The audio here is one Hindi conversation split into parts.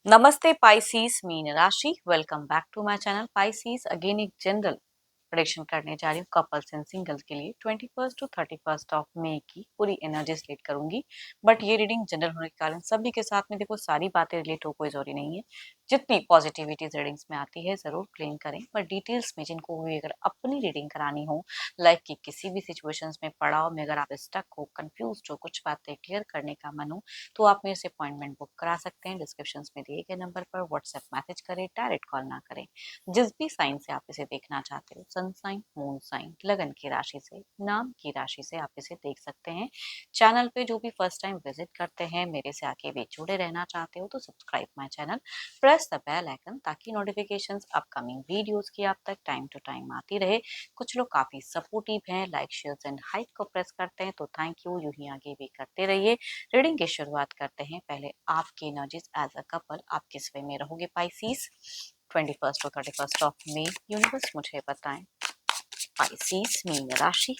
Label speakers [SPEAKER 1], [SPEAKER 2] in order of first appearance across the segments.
[SPEAKER 1] नमस्ते पाइसीज मीन राशि। Welcome back to my channel Pisces. Again एक जनरल प्रेडिक्शन करने जा रही हूँ कपल्स एंड सिंगल्स के लिए 21 टू 31 ऑफ मई की पूरी एनर्जी रिलेट करूंगी। बट ये रीडिंग जनरल होने के कारण सभी के साथ में देखो सारी बातें रिलेट हो कोई जरूरी नहीं है। जितनी पॉजिटिविटी रीडिंग्स में आती है जरूर क्लेम करें, पर डिटेल्स में जिनको भी अगर अपनी रीडिंग करानी हो, लाइफ की किसी भी सिचुएशंस में पड़ाव में अगर आप स्टक हो, कंफ्यूज हो, कुछ बातें क्लियर करने का मन हो, तो आप मेरे से अपॉइंटमेंट बुक करा सकते हैं। डिस्क्रिप्शन में दिए गए नंबर पर व्हाट्सएप मैसेज करें, डायरेक्ट कॉल ना करें। जिस भी साइन से आप इसे देखना चाहते हो, सन साइन, मून साइन, लगन की राशि से, नाम की राशि से आप इसे देख सकते हैं। चैनल पे जो भी फर्स्ट टाइम विजिट करते हैं, मेरे से आगे भी जुड़े रहना चाहते हो, तो subscribe my channel, press the bell icon, ताकि नोटिफिकेशंस अपकमिंग वीडियोस की आप तक टाइम टू टाइम आती रहे। कुछ लोग काफी सपोर्टिव हैं, लाइक शेयर एंड हाइक को प्रेस करते हैं, तो थैंक यू। यूं ही आगे भी करते रहिए। रीडिंग की शुरुआत करते हैं। पहले आपकी एनर्जीज एज अ कपल आप किस वे में रहोगे पाइसीज 21 और 31 ऑफ मई। यूनिवर्स मुझे बताएं पाइसीज मीन राशि।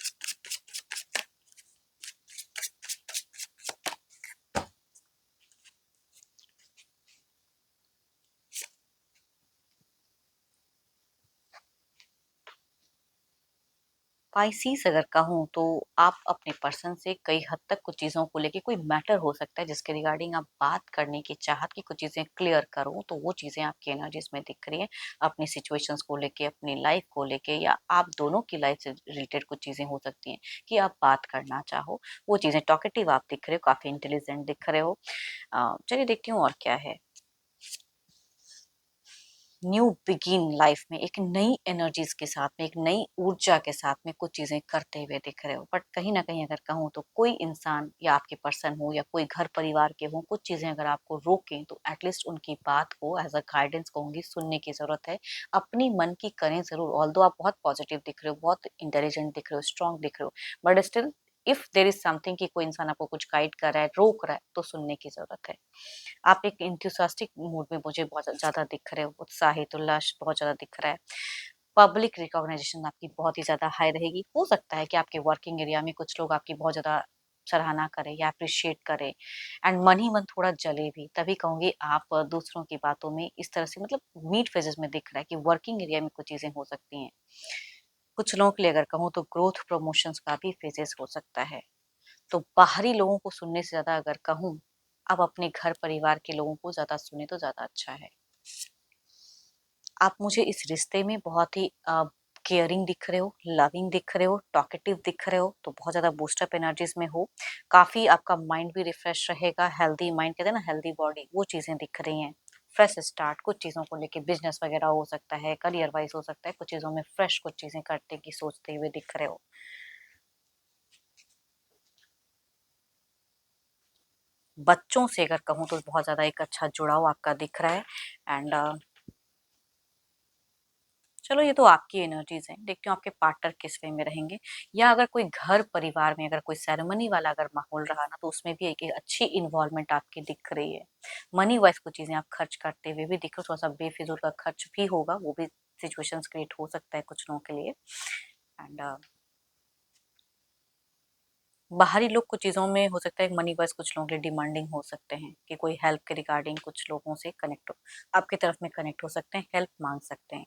[SPEAKER 1] पाइसीज अगर कहूँ तो आप अपने पर्सन से कई हद तक कुछ चीज़ों को लेके, कोई मैटर हो सकता है जिसके रिगार्डिंग आप बात करने की चाहत की कुछ चीज़ें क्लियर करो, तो वो चीज़ें आपकी एनर्जीज में दिख रही है। अपनी सिचुएशंस को लेके, अपनी लाइफ को लेके, या आप दोनों की लाइफ से रिलेटेड कुछ चीज़ें हो सकती हैं कि आप बात करना चाहो। वो चीज़ें टॉकेटिव आप दिख रहे हो, काफ़ी इंटेलिजेंट दिख रहे हो। चलिए देखती हूँ और क्या है। न्यू बिगिन लाइफ में एक नई एनर्जीज के साथ में, एक नई ऊर्जा के साथ में कुछ चीजें करते हुए दिख रहे हो। बट कहीं ना कहीं अगर कहूँ तो कोई इंसान या आपके पर्सन हो या कोई घर परिवार के हो, कुछ चीजें अगर आपको रोकें तो एटलीस्ट उनकी बात को एज अ गाइडेंस कहूंगी सुनने की जरूरत है। अपनी मन की करें जरूर। ऑल्दो आप बहुत पॉजिटिव दिख रहे हो, बहुत इंटेलिजेंट दिख रहे हो, स्ट्रांग दिख रहे हो, but still if there is something कि कोई इंसान आपको कुछ गाइड कर रहा है, रोक रहा है, तो सुनने की जरूरत है। आप एक इंथुसियास्टिक मूड में मुझे बहुत ज़्यादा दिख रहे हो, उत्साहित, उल्लास बहुत ज़्यादा दिख रहा है। पब्लिक रिकॉग्निशन आपकी बहुत ही ज़्यादा हाई रहेगी। हो सकता है कि आपके वर्किंग एरिया में कुछ लोग आपकी बहुत ज़्यादा सराहना करें या अप्रिशिएट करें, एंड मन ही मन थोड़ा जले भी। तभी कहूँगी आप दूसरों की बातों में इस तरह से, मतलब मीट फेजेस में दिख रहा है कि वर्किंग एरिया में कुछ चीज़ें हो सकती हैं। कुछ लोगों के लिए अगर कहूँ तो ग्रोथ प्रमोशंस का भी फेजेस हो सकता है। तो बाहरी लोगों को सुनने से ज़्यादा अगर कहूँ, आप अपने घर परिवार के लोगों को ज़्यादा सुने तो ज़्यादा अच्छा है। आप मुझे इस रिश्ते में बहुत ही केयरिंग दिख रहे हो, लविंग दिख रहे हो, टॉकेटिव दिख रहे हो, तो बहुत ज़्यादा बूस्टअप एनर्जीज में हो। काफ़ी आपका माइंड भी रिफ्रेश रहेगा। हेल्दी माइंड कहते हैं ना, हेल्दी बॉडी, वो चीज़ें दिख रही हैं। फ्रेश स्टार्ट कुछ चीज़ों को लेके, बिजनेस वगैरह हो सकता है, करियर वाइज हो सकता है, कुछ चीज़ों में फ्रेश कुछ चीज़ें करने की सोचते हुए दिख रहे हो। बच्चों से अगर कहूँ तो बहुत ज़्यादा एक अच्छा जुड़ाव आपका दिख रहा है। एंड चलो ये तो आपकी एनर्जीज है। देखती हूँ आपके पार्टनर किस वे में रहेंगे। या अगर कोई घर परिवार में अगर कोई सेरेमनी वाला अगर माहौल रहा ना, तो उसमें भी एक अच्छी इन्वॉल्वमेंट आपकी दिख रही है। मनी वाइज कुछ चीजें आप खर्च करते हुए भी दिख रहे हो। थोड़ा सा बेफिजूल का खर्च भी होगा, वो भी सिचुएशंस क्रिएट हो सकता है कुछ लोगों के लिए। एंड बाहरी लोग कुछ चीज़ों में हो सकता है मनी वाइज कुछ लोगों के लिए डिमांडिंग हो सकते हैं कि कोई हेल्प के रिगार्डिंग कुछ लोगों से कनेक्ट हो, आपकी तरफ में कनेक्ट हो सकते हैं, हेल्प मांग सकते हैं।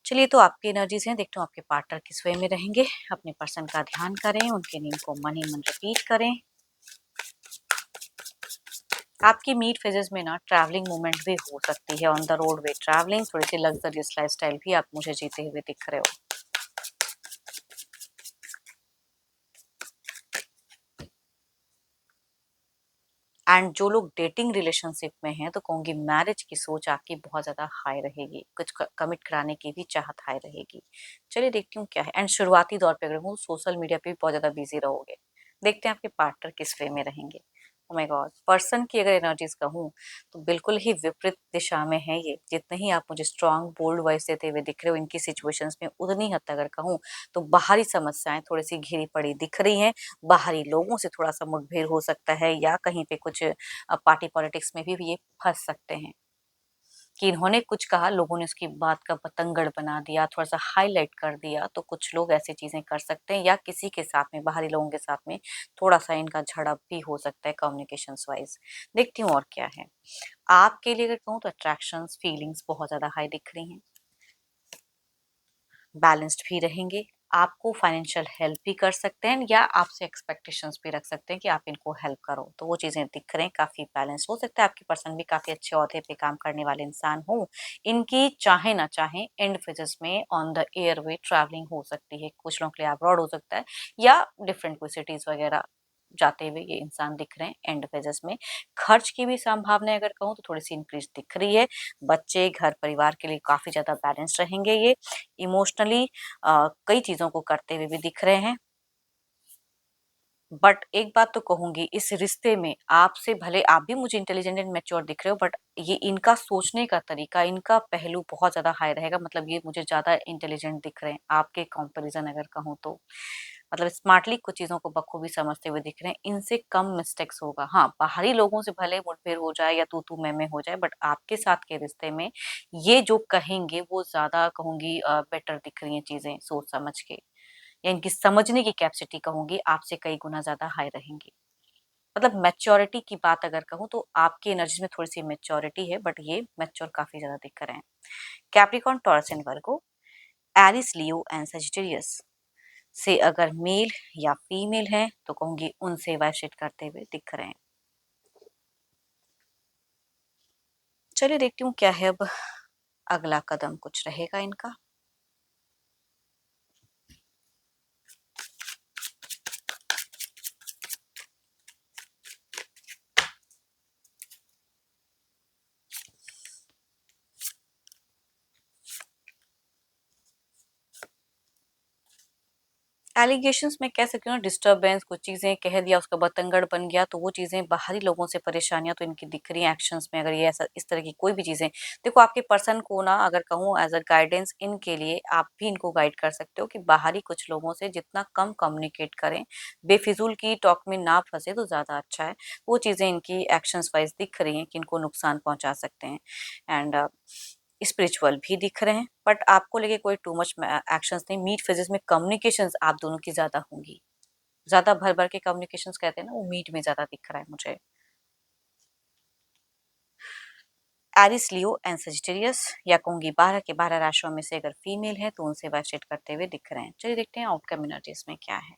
[SPEAKER 1] चलिए तो आपकी एनर्जीज हैं। देखते हो आपके पार्टनर किस वे में रहेंगे। अपने पर्सन का ध्यान करें, उनके नेम को मन ही मन रिपीट करें। आपकी मीट फेजेस में ना ट्रैवलिंग मूवमेंट भी हो सकती है, on the road way travelling, थोड़ी सी लग्जरियस लाइफस्टाइल भी आप मुझे जीते हुए दिख रहे हो। एंड जो लोग डेटिंग रिलेशनशिप में हैं, तो कहूंगी मैरिज की सोच आपकी बहुत ज्यादा हाई रहेगी, कुछ कमिट कराने की भी चाहत हाई रहेगी। चलिए देखती हूँ क्या है। एंड शुरुआती दौर पे अगर वो सोशल मीडिया पे भी बहुत ज्यादा बिजी रहोगे। देखते हैं आपके पार्टनर किस वे में रहेंगे। ओ माय गॉड, पर्सन की अगर एनर्जीज कहूँ तो बिल्कुल ही विपरीत दिशा में है ये। जितने ही आप मुझे स्ट्रांग बोल्ड वॉइस देते हुए दिख रहे हो इनकी सिचुएशंस में, उतनी हद तक अगर कहूँ तो बाहरी समस्याएं थोड़ी सी घिरी पड़ी दिख रही हैं। बाहरी लोगों से थोड़ा सा मुठभेड़ हो सकता है, या कहीं पे कुछ पार्टी पॉलिटिक्स में भी ये फंस सकते हैं। कि इन्होंने कुछ कहा, लोगों ने उसकी बात का बतंगड़ बना दिया, थोड़ा-सा हाइलाइट कर दिया, तो कुछ लोग ऐसी चीज़ें कर सकते हैं या किसी के साथ में, बाहरी लोगों के साथ में थोड़ा-सा इनका झड़प भी हो सकता है कम्युनिकेशंस वाइज़। देखती हूँ और क्या है। आपके लिए अगर कहूँ तो अट्रैक्शंस, फीलिंग्स बहुत ज़्यादा हाई दिख रही हैं। बैलेंस्ड भी रहेंगे, आपको फाइनेंशियल हेल्प भी कर सकते हैं या आपसे एक्सपेक्टेशंस भी रख सकते हैं कि आप इनको हेल्प करो, तो वो चीज़ें दिख रहे हैं काफ़ी बैलेंस। हो सकता है आपकी पर्सन भी काफ़ी अच्छे ओहदे पे काम करने वाले इंसान हो, इनकी चाहे ना चाहे एंड फेजेस में ऑन द एयरवे ट्रैवलिंग हो सकती है, कुछ लोगों के लिए अब्रॉड हो सकता है या डिफरेंट कोई सिटीज़ वगैरह जाते हुए ये इंसान दिख रहे हैं एंड फेजेस में। खर्च की भी संभावनाएं अगर कहूँ तो थोड़ी सी इंक्रीज दिख रही है। बच्चे, घर परिवार के लिए काफ़ी ज़्यादा बैलेंस रहेंगे ये। इमोशनली कई चीज़ों को करते हुए भी दिख रहे हैं। बट एक बात तो कहूँगी, इस रिश्ते में आपसे भले आप भी मुझे इंटेलिजेंट एंड मैच्योर दिख रहे हो, बट ये इनका सोचने का तरीका, इनका पहलू बहुत ज़्यादा हाई रहेगा। मतलब ये मुझे ज़्यादा इंटेलिजेंट दिख रहे हैं आपके कंपैरिजन अगर कहूँ तो। मतलब स्मार्टली कुछ चीज़ों को बखूबी समझते हुए दिख रहे हैं। इनसे कम मिस्टेक्स होगा। हाँ, बाहरी लोगों से भले मुठभेड़ हो जाए या तू-तू मैं-मैं हो जाए, बट आपके साथ के रिश्ते में ये जो कहेंगे वो ज़्यादा कहूँगी बेटर दिख रही हैं चीज़ें सोच समझ के। या इनकी समझने की कैपेसिटी कहूँगी आपसे कई गुना ज़्यादा हाई रहेंगी। मतलब मैच्योरिटी की बात अगर कहूँ तो आपकी एनर्जी में थोड़ी-सी मैच्योरिटी है, बट ये मैच्योर काफ़ी ज़्यादा दिख रहे हैं। Capricorn, Taurus and Virgo, Aries, Leo and Sagittarius से अगर मेल या फीमेल हैं तो कहूँगी उनसे वाइब्रेट करते हुए दिख रहे हैं। चलिए देखती हूँ क्या है अब अगला कदम कुछ रहेगा इनका। एलिगेशंस मैं कह सकती हूँ ना, डिस्टर्बेंस, कुछ चीज़ें कह दिया, उसका बतंगड़ बन गया, तो वो चीज़ें बाहरी लोगों से परेशानियाँ तो इनकी दिख रही हैं एक्शंस में। अगर ये ऐसा इस तरह की कोई भी चीज़ें, देखो आपके पर्सन को ना अगर कहूँ एज़ अ गाइडेंस इनके लिए आप भी इनको गाइड कर सकते हो कि बाहरी कुछ लोगों से जितना कम कम्युनिकेट करें, बेफिज़ूल की टॉक में ना फँसे तो ज़्यादा अच्छा है। वो चीज़ें इनकी एक्शंस वाइज़ दिख रही हैं कि इनको नुकसान पहुँचा सकते हैं। एंड स्पिरिचुअल भी दिख रहे हैं, बट आपको लेके कोई टू मच एक्शंस नहीं। मीट फेजेस में कम्युनिकेशंस आप दोनों की ज़्यादा होंगी। ज़्यादा भर-भर के कम्युनिकेशंस कहते हैं ना, वो मीट में ज़्यादा दिख रहा है मुझे। एरिस, लियो एंड सजिटेरियस या कहूँगी 12 के 12 राशियों में से अगर फीमेल है तो उनसे वाइब्रेट करते हुए दिख रहे हैं। चलिए देखते हैं आउटकम एनर्जीज में क्या है।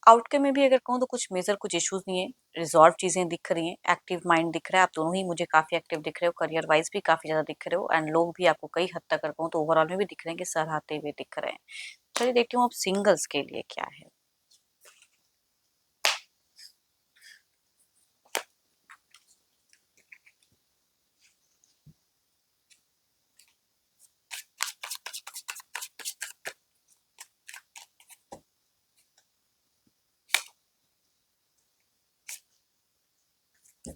[SPEAKER 1] आउटकम में भी अगर कहूँ तो कुछ मेजर कुछ इश्यूज नहीं है, रिजॉल्व चीजें दिख रही हैं, एक्टिव माइंड दिख रहा है, आप दोनों ही मुझे काफी एक्टिव दिख रहे हो, करियर वाइज भी काफी ज्यादा दिख रहे हो, एंड लोग भी आपको कई हद तक अगर कहूँ तो ओवरऑल में भी दिख रहे हैं कि सराहते हुए दिख रहे हैं। चलिए देखती हूँ अब सिंगल्स के लिए क्या है।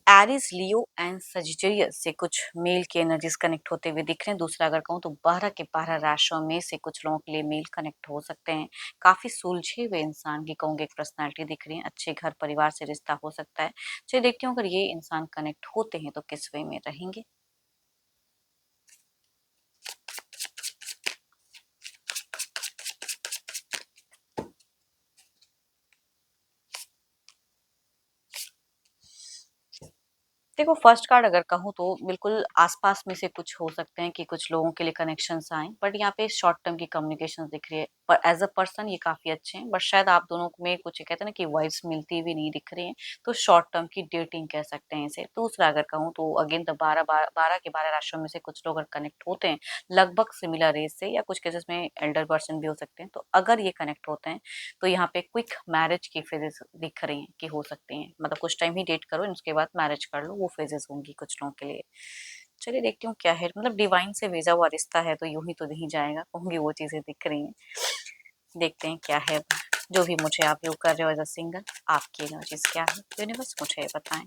[SPEAKER 1] एरिस, लियो एंड सजिटेरियस से कुछ मेल के एनर्जीज कनेक्ट होते हुए दिख रहे हैं। दूसरा अगर कहूँ तो 12 के 12 राशियों में से कुछ लोगों के लिए मेल कनेक्ट हो सकते हैं। काफी सुलझे हुए इंसान की कहूँगी एक पर्सनालिटी दिख रही है, अच्छे घर परिवार से रिश्ता हो सकता है। चलिए देखती हूँ अगर ये इंसान कनेक्ट होते हैं तो किस वे में रहेंगे। देखो फर्स्ट कार्ड अगर कहूँ तो बिल्कुल आसपास में से कुछ हो सकते हैं कि कुछ लोगों के लिए कनेक्शंस आए, बट यहाँ पे शॉर्ट टर्म की कम्युनिकेशन दिख रही है। पर एज अ पर्सन ये काफी अच्छे हैं, बट शायद आप दोनों में कुछ कहते हैं ना कि वाइब्स मिलती हुई नहीं दिख रही हैं, तो शॉर्ट टर्म की डेटिंग कह सकते हैं इसे। दूसरा अगर कहूँ तो अगेन द 12 के 12 राशियों में से कुछ लोग अगर कनेक्ट होते हैं लगभग सिमिलर एज से, या कुछ केसेस में एल्डर पर्सन भी हो सकते हैं, तो अगर ये कनेक्ट होते हैं तो यहाँ पे क्विक मैरिज की फेजेस दिख रही हैं कि हो सकती हैं। मतलब कुछ टाइम ही डेट करो, उसके बाद मैरिज कर लो, वो फेजेस होंगी कुछ लोगों के लिए। चलिए देखती हूँ क्या है। मतलब डिवाइन से भेजा हुआ रिश्ता है तो यूं ही तो नहीं जाएगा, कहूंगी वो चीजें दिख रही हैं। देखते हैं क्या है। जो भी मुझे आप व्यू कर रहे हो एज अ सिंगल, आपकी एनर्जीज क्या है यूनिवर्स मुझे बताएं।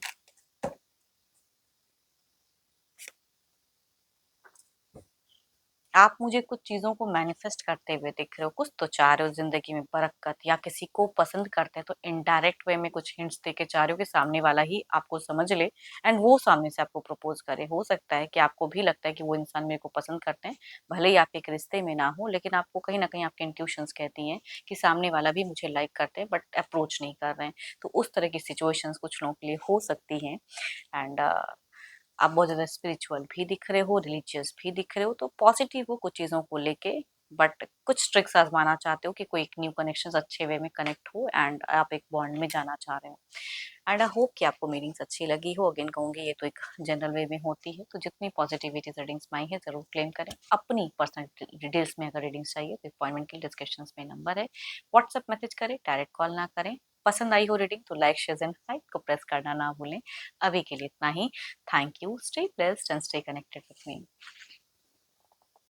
[SPEAKER 1] आप मुझे कुछ चीज़ों को मैनिफेस्ट करते हुए दिख रहे हो, कुछ तो चाह रहे हो ज़िंदगी में बरकत, या किसी को पसंद करते हैं तो इनडायरेक्ट वे में कुछ हिंट्स देके चाह रहे हो कि सामने वाला ही आपको समझ ले एंड वो सामने से आपको प्रपोज करे। हो सकता है कि आपको भी लगता है कि वो इंसान मेरे को पसंद करते हैं, भले ही आप एक रिश्ते में ना हो, लेकिन आपको कहीं न कहीं आपकी इंट्यूशंस कहती हैं कि सामने वाला भी मुझे लाइक करते हैं बट अप्रोच नहीं कर रहे हैं। तो उस तरह की सिचुएशंस कुछ लोगों के लिए हो सकती हैं एंड आप बहुत ज़्यादा स्पिरिचुअल भी दिख रहे हो, रिलीजियस भी दिख रहे हो, तो पॉजिटिव हो कुछ चीज़ों को लेके, बट कुछ ट्रिक्स आज़माना चाहते हो कि कोई एक न्यू कनेक्शंस अच्छे वे में कनेक्ट हो एंड आप एक बॉन्ड में जाना चाह रहे हो। एंड आई होप कि आपको मीटिंग्स अच्छी लगी हो। अगेन कहूँगी ये तो एक जनरल वे में होती है, तो जितनी पॉजिटिविटी रीडिंग्स में आई है ज़रूर क्लेम करें। अपनी पर्सनल डिटेल्स में अगर रीडिंग्स चाहिए तो अपॉइंटमेंट के लिए डिस्क्रिप्शंस में नंबर है, व्हाट्सएप मैसेज करें, डायरेक्ट कॉल ना करें। पसंद आई हो रीडिंग तो लाइक, शेयर एंड हाइप को प्रेस करना ना भूलें। अभी के लिए इतना ही। Thank you. Stay blessed and stay connected with me.